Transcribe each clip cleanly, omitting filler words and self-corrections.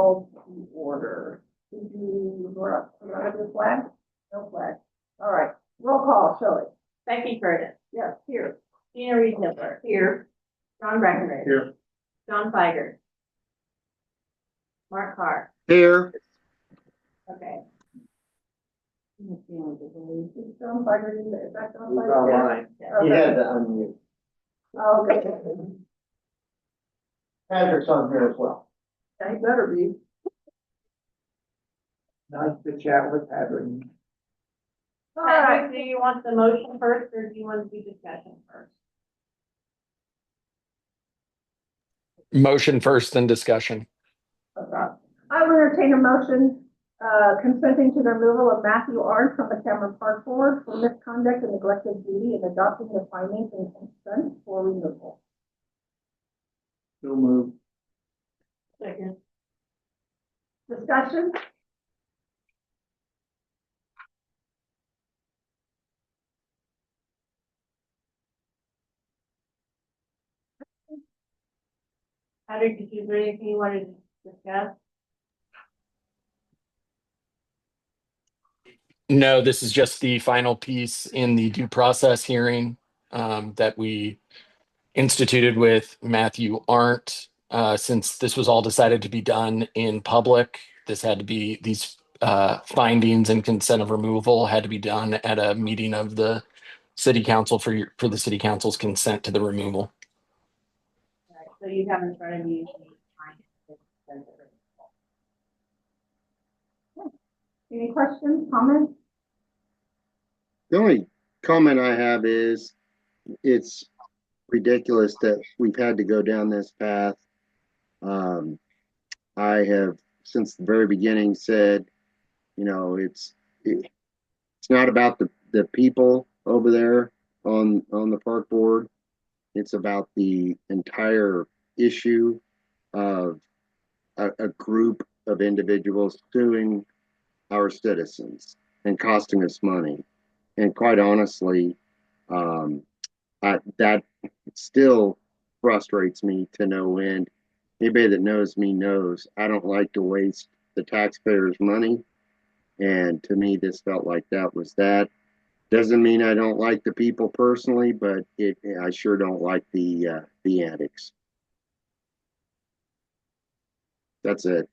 called to order. Did you have your flag? No flag. All right. Roll call, Shelley. Becky Curtis. Yes, here. Gina Reed Hitler. Here. John Breckenridge. Here. John Feiger. Mark Carr. Here. Okay. Is John Feiger in there? Is that John He's Feiger? online. Yeah. He had to unmute. Oh, okay. Patrick's on here as well. Yeah, he better be. Nice to chat with Patrick. All right. Patrick, do you want the motion first or do you want to do discussion first? Motion first, then discussion. Okay. I will entertain a motion consenting to the removal of Matthew Arndt from the Cameron Park Board for misconduct and neglected duty and adopting the findings and consent for removal. So move. Second. Discussion? Patrick, did you have anything you wanted to discuss? No, this is just the final piece in the due process hearing that we instituted with Matthew Arndt. Since this was all decided to be done in public, this had to be, these findings and consent of removal had to be done at a meeting of the city council for the city council's consent to the removal. All right, so you have in front of you the findings. Any questions, comments? The only comment I have is it's ridiculous that we've had to go down this path. I have since the very beginning said, you know, it's not about the people over there on the park board. It's about the entire issue of a group of individuals suing our citizens and costing us money. And quite honestly, that still frustrates me to no end. Anybody that knows me knows I don't like to waste the taxpayers' money. And to me, this felt like that was that. Doesn't mean I don't like the people personally, but I sure don't like the antics. That's it.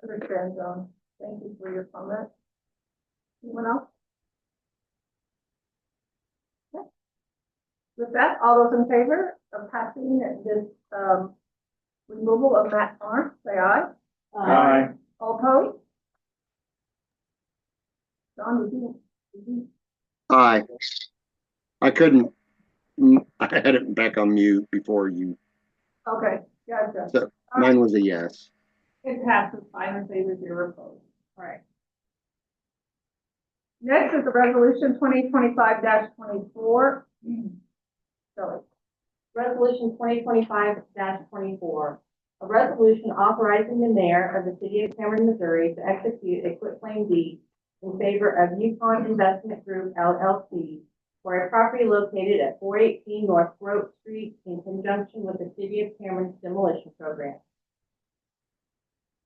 Understand, John. Thank you for your comment. Anyone else? Okay. With that, all those in favor of passing this removal of Matt Arndt, say aye. Aye. All opposed? John, did you? Aye. I couldn't. I had it back on mute before you. Okay, gotcha. So mine was a yes. It passes 5 in favor, 0 opposed. All right. Next is the resolution 2025-24. Shelley. Resolution 2025-24, a resolution authorizing the mayor of the city of Cameron, Missouri to execute a quitclaim deed in favor of Yukon Investment Group LLC for a property located at 418 North Grove Street in conjunction with the city of Cameron's demolition program.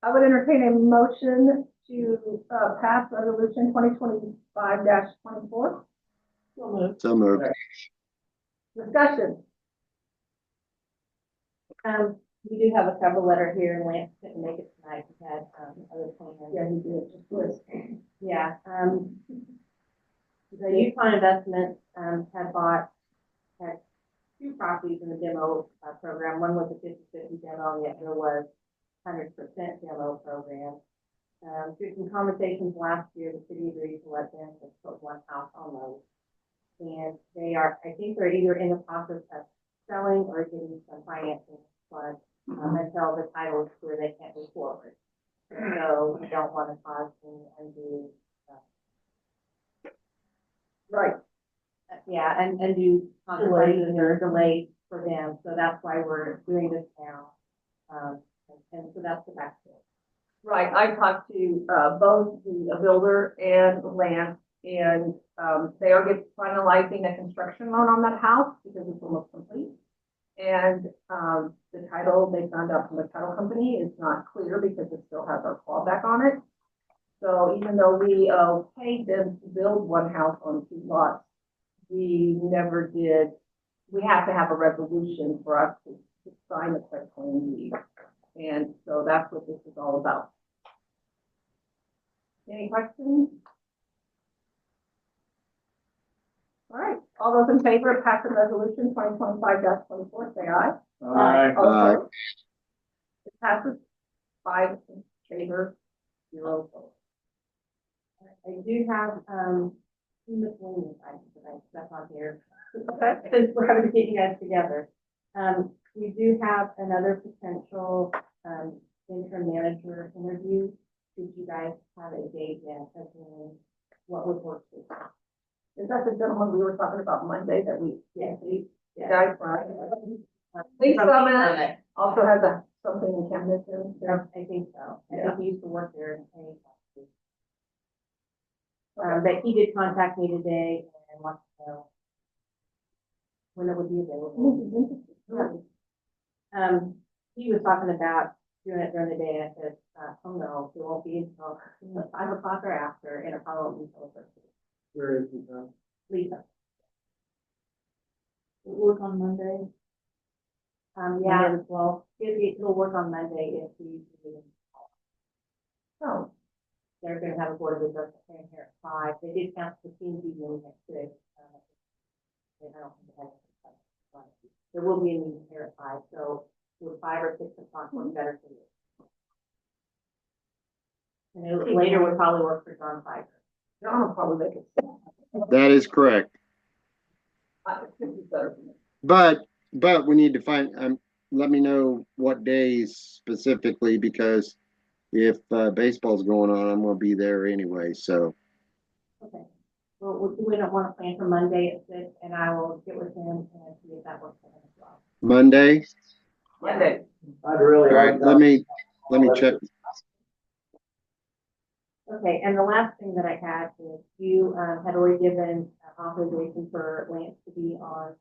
I would entertain a motion to pass resolution 2025-24. So moved. Discussion. We do have a cover letter here, and Lance couldn't make it tonight. He had other plans. Yeah, he did. Just list. Yeah, the Yukon Investments had 2 properties in the demo program. One was a 50/50 demo, and the other was 100% demo program. Through some conversations last year, the city agreed to let them just put one house on those. And I think they're either in the process of selling or getting some financing funds until the title is clear they can't move forward. So we don't want to cause any undue Right. yeah, and do consequences or delays for them. So that's why we're doing this now. And so that's the backstory. Right. I talked to both the builder and Lance, and they are finalizing a construction loan on that house because it's almost complete. And, the title, they found out from the title company is not clear because it still has our clawback on it. So even though we, paid them to build one house on 2 lots, we never did, we have to have a resolution for us to sign the quitclaim deed. And so that's what this is all about. Any questions? All right, all those in favor of passing resolution 2025-24, say aye. Aye. All Aye. opposed? It passes 5 in favor, 0 opposed. I do have, two miscellaneous items that I stuck on here. Okay. Since we're having to get you guys together. We do have another potential, interim manager interview. Did you guys have a date yet, as in what would work for you? Is that the gentleman we were talking about Monday that we, Yes. the Yes. guy from, Lee From Summit. Summit. also has something in Camden too? I think so. I Yeah. think he used to work there in but he did contact me today and wants to know when it would be available. He was talking about doing it during the day, and I said, oh no, it won't be until 5 o'clock or after, and it probably won't be until Thursday. Where is he from? Lisa. Work on Monday. Yeah, well, it'll work on Monday if we, Oh, they're gonna have a board of adjustment hearing here at 5. They did count the team meeting at 6. And I don't think they had it. There will be a meeting here at 5, so would 5 or 6 o'clock work better for you? And later would probably work for John Piper. John will probably make it. That is correct. It could be better for me. But we need to find, let me know what days specifically, because if baseball's going on, I'm gonna be there anyway, so. Okay. Well, we don't want to plan for Monday at 6, and I will get with him and see if that works for him as well. Monday, Monday. I'd really all right, like. let me check. Okay, and the last thing that I had is you had already given authorization for Lance to be on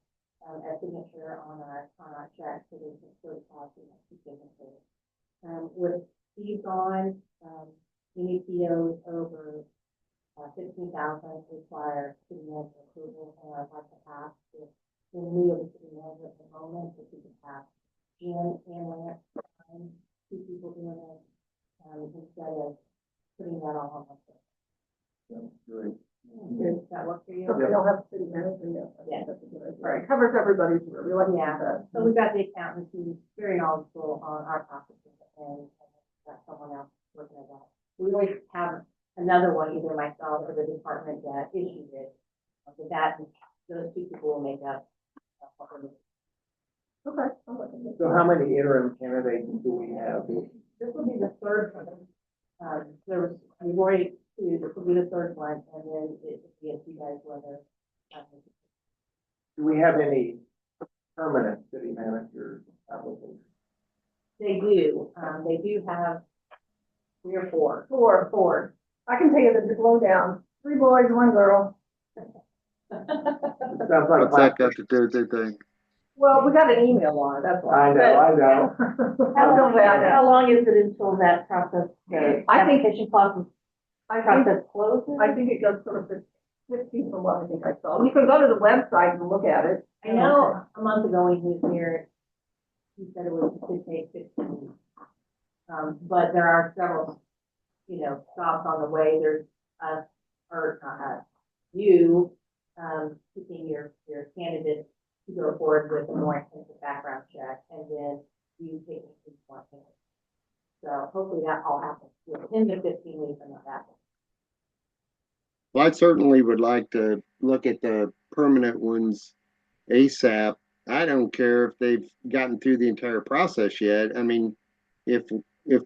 a signature on our check, so there's a sort of policy signature. With Steve gone, any POs over 15,000 require city manager approval, and I'd like to ask if in lieu of the city manager at the moment, if we could have Jim and Lance, 2 people doing it, instead of putting that all on myself. Does that work for you? So we don't have a city manager yet. I think Yeah. that's a good idea. It covers everybody, so we like Yeah. that. So we've got the accountant who's very knowledgeable on our processes, and got someone else working at that. We always have another one, either myself or the department that issued it. With that, those 2 people will make up. What we're doing. Okay. Sounds like a good So how many interim candidates do we have? This will be the 3rd one. We've already 2, this will be the 3rd one, and then it will be up to you guys whether. Do we have any permanent city manager applications? They do have 3 or 4. 4. I can tell you the lowdown. 3 boys, 1 girl. Sounds like. What's that got to do with the thing? Well, we got an email on it, that's why. I know. How long is it until that process, the I think- application process closes? I think it goes sort of 15 from what I think I saw. You can go to the website and look at it. I know a month ago when he was here, he said it could take 15 weeks. But there are several, stops on the way. There's us, or not us, you, picking your candidate to go forward with a more intensive background check, and then you taking 2 more candidates. So hopefully that all happens within the 15 weeks and not that. Well, I certainly would like to look at the permanent ones ASAP. I don't care if they've gotten through the entire process yet. I mean, if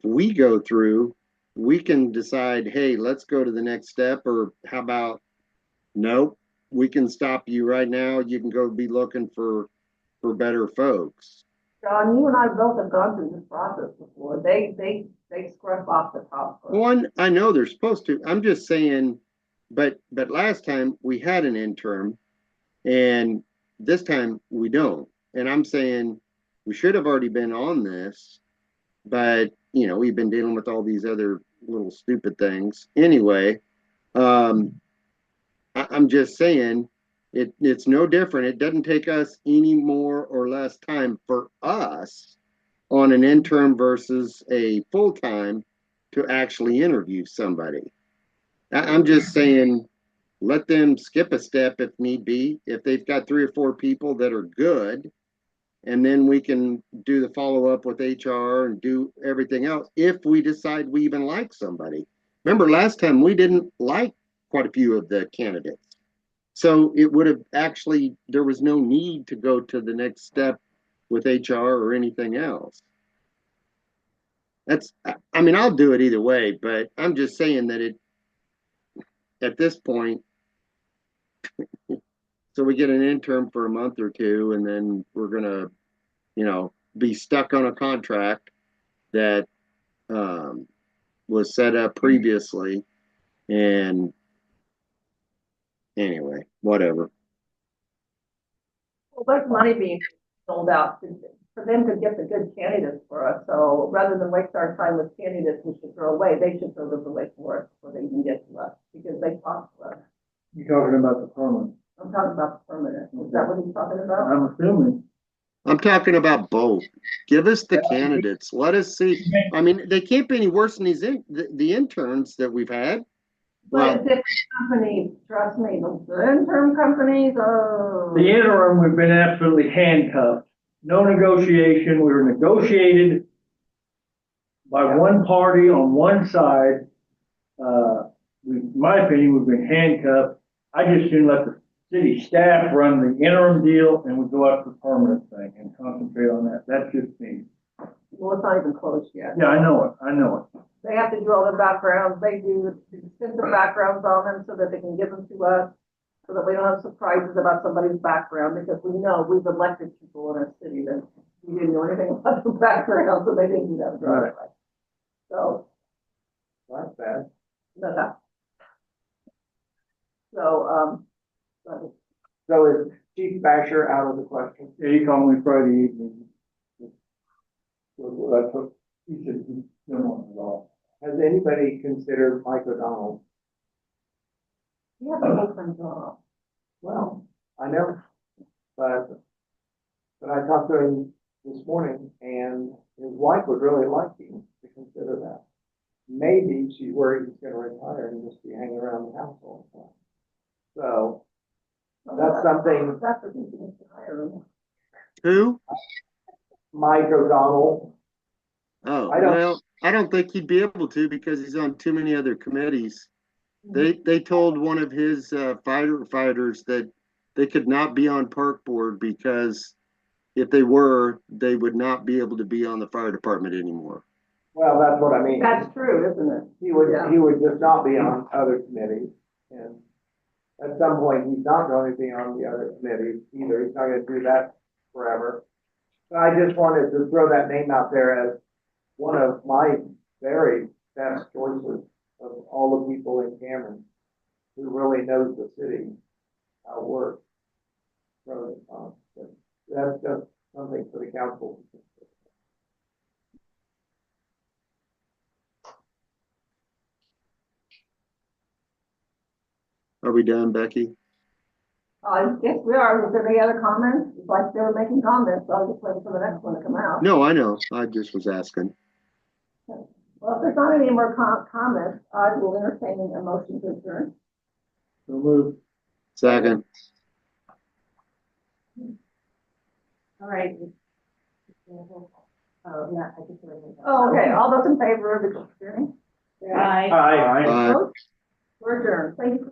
we go through, we can decide, hey, let's go to the next step, or how about, nope, we can stop you right now. You can go be looking for better folks. John, you and I both have gone through this process before. They scrub off the top. first. One, I know they're supposed to. I'm just saying, but last time we had an interim, and this time we don't. And I'm saying, We should have already been on this, but we've been dealing with all these other little stupid things. Anyway, I'm just saying it's no different. It doesn't take us any more or less time for us on an interim versus a full-time to actually interview somebody. I'm just saying, let them skip a step if need be. If they've got 3 or 4 people that are good, and then we can do the follow-up with HR and do everything else if we decide we even like somebody. Remember last time we didn't like quite a few of the candidates. So it would have actually, there was no need to go to the next step with HR or anything else. I'll do it either way, but I'm just saying that at this point, so we get an intern for a month or 2, and then we're gonna, be stuck on a contract that was set up previously. And anyway, whatever. Well, there's money being sold out for them to get the good candidates for us. So rather than waste our time with candidates we should throw away, they should throw those away for us before they even get to us, because they cost us. You're talking about the permanent. I'm talking about the permanent. Is that what he's talking about? I'm assuming. I'm talking about both. Give us the candidates. Let us see. They can't be any worse than the interns that we've had. But different companies, trust me, the interim companies, oh. The interim, we've been absolutely handcuffed. No negotiation. We were negotiated by one party on one side. In my opinion, we've been handcuffed. I just soon let the city staff run the interim deal, and we go out for permanent thing and concentrate on that. That's just me. Well, it's not even close yet. Yeah, I know it. They have to do all their backgrounds. They do extensive backgrounds on them so that they can give them to us, so that we don't have surprises about somebody's background, because we know we've elected people in our city that we didn't know anything about their background, so they didn't do that right away. So, That's bad. no. So, So is Chief Basher out of the question? Yeah, he called me Friday evening. He said he didn't want it at all. Has anybody considered Mike O'Donnell? you have an open job. Well, I know, but I talked to him this morning, and his wife would really like him to consider that. Maybe she's worried he's gonna retire and just be hanging around the house all the time. So, that's something. That's what he's going to hire him. Who? Mike O'Donnell. Oh, I don't- well, I don't think he'd be able to because he's on too many other committees. They told one of his firefighters that they could not be on park board because if they were, they would not be able to be on the fire department anymore. Well, that's what I mean. That's true, isn't it? He would, Yeah. he would just not be on other committees, and at some point, he's not going to be on the other committees either. He's not gonna do that forever. But I just wanted to throw that name out there as one of my very best choices of all the people in Cameron who really knows the city, how it works. Pros and cons. But that's just something for the council to consider. Are we done, Becky? Yes, we are. Is there any other comments? It's like they were making comments, so I was just waiting for the next one to come out. No, I know. I just was asking. Well, if there's not any more comments, I will entertain a motion to adjourn. So move. Second. All right. Oh, no, I just. Oh, okay. All those in favor of adjourning? Aye. Aye. Aye. We're adjourned. Thank you.